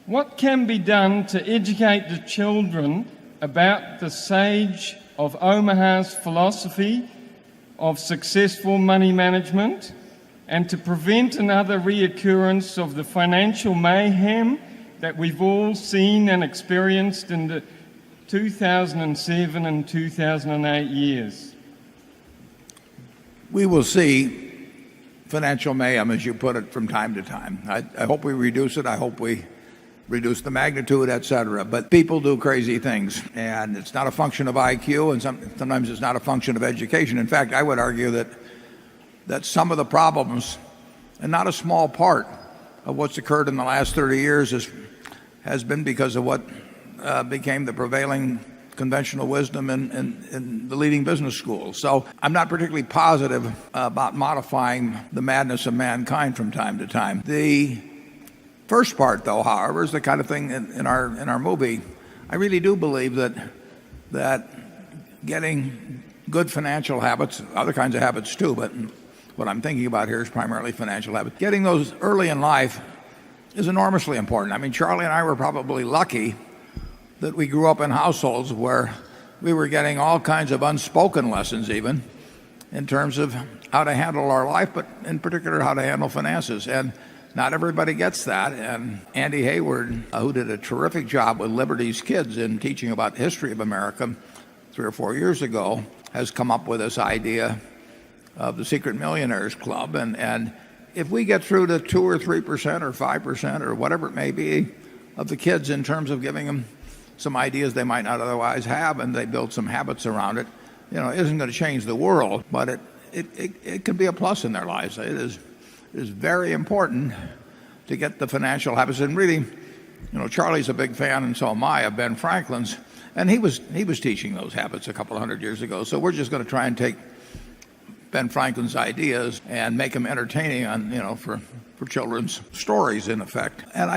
What can be done to educate the children about the sage of Omaha's philosophy of successful money management and to prevent another reoccurrence of the financial mayhem that we've all seen and experienced in the 2007 and 2008 years? We will see financial mayhem, as you put it, from time to time. I hope we reduce it. I hope we reduce the magnitude, etc. But people do crazy things, and it's not a function of IQ, and sometimes it's not a function of education. In fact, I would argue that some of the problems, and not a small part of what's occurred in the last 30 years, has been because of what became the prevailing conventional wisdom in the leading business schools. So I'm not particularly positive about modifying the madness of mankind from time to time. The first part, though, however, is the kind of thing in our movie. I really do believe that getting good financial habits, other kinds of habits too, but what I'm thinking about here is primarily financial habits. Getting those early in life is enormously important. I mean, Charlie and I were probably lucky that we grew up in households where we were getting all kinds of unspoken lessons, even in terms of how to handle our life, but in particular how to handle finances. And not everybody gets that. And Andy Heyward, who did a terrific job with Liberty's Kids in teaching about the history of America 3 or 4 years ago, has come up with this idea of the Secret Millionaires Club. And if we get through to 2 or 3% or 5% or whatever it may be of the kids in terms of giving them some ideas they might not otherwise have, and they build some habits around it, it isn't going to change the world, but it can be a plus in their lives. It is very important to get the financial habits. And really, Charlie's a big fan, and so am I, of Ben Franklin's, and he was teaching those habits a couple of hundred years ago. So we're just going to try and take Ben Franklin's ideas and make them entertaining for children's stories, in effect. And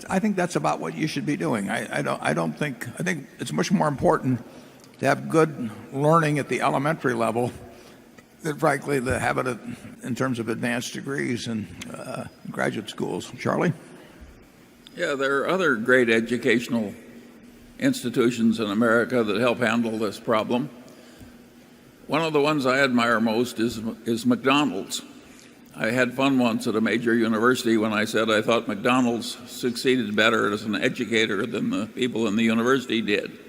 I think that's about what you should be doing. I think it's much more important to have good learning at the elementary level than, frankly, the habit in terms of advanced degrees and graduate schools. Charlie? Yeah, there are other great educational institutions in America that help handle this problem. One of the ones I admire most is McDonald's. I had fun once at a major university when I said I thought McDonald's succeeded better as an educator than the people in the university did.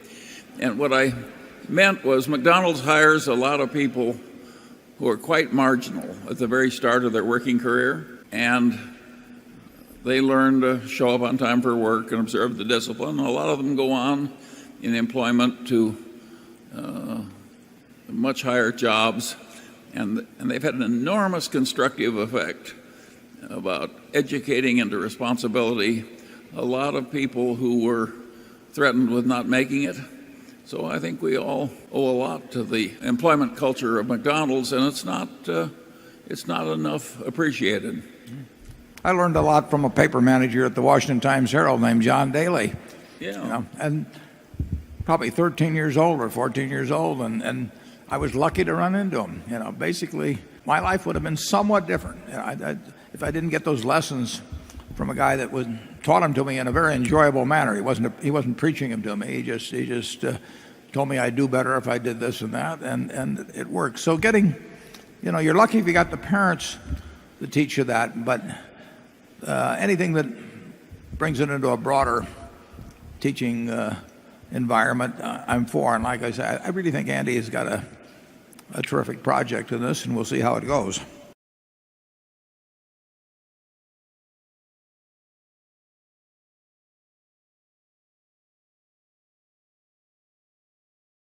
And what I meant was McDonald's hires a lot of people who are quite marginal at the very start of their working career, and they learn to show up on time for work and observe the discipline. A lot of them go on in employment to much higher jobs. And they've had an enormous constructive effect about educating into responsibility a lot of people who were threatened with not making it. So I think we all owe a lot to the employment culture of McDonald's, and it's not enough appreciated. I learned a lot from a paper manager at the Washington Times-Herald named John Daly. Yeah. And probably 13 years old or 14 years old, and I was lucky to run into him. Basically, my life would have been somewhat different if I didn't get those lessons from a guy that taught them to me in a very enjoyable manner. He wasn't preaching them to me. He just told me I'd do better if I did this and that, and it worked. So you're lucky if you got the parents to teach you that, but anything that brings it into a broader teaching environment, I'm for. And like I said, I really think Andy has got a terrific project in this, and we'll see how it goes.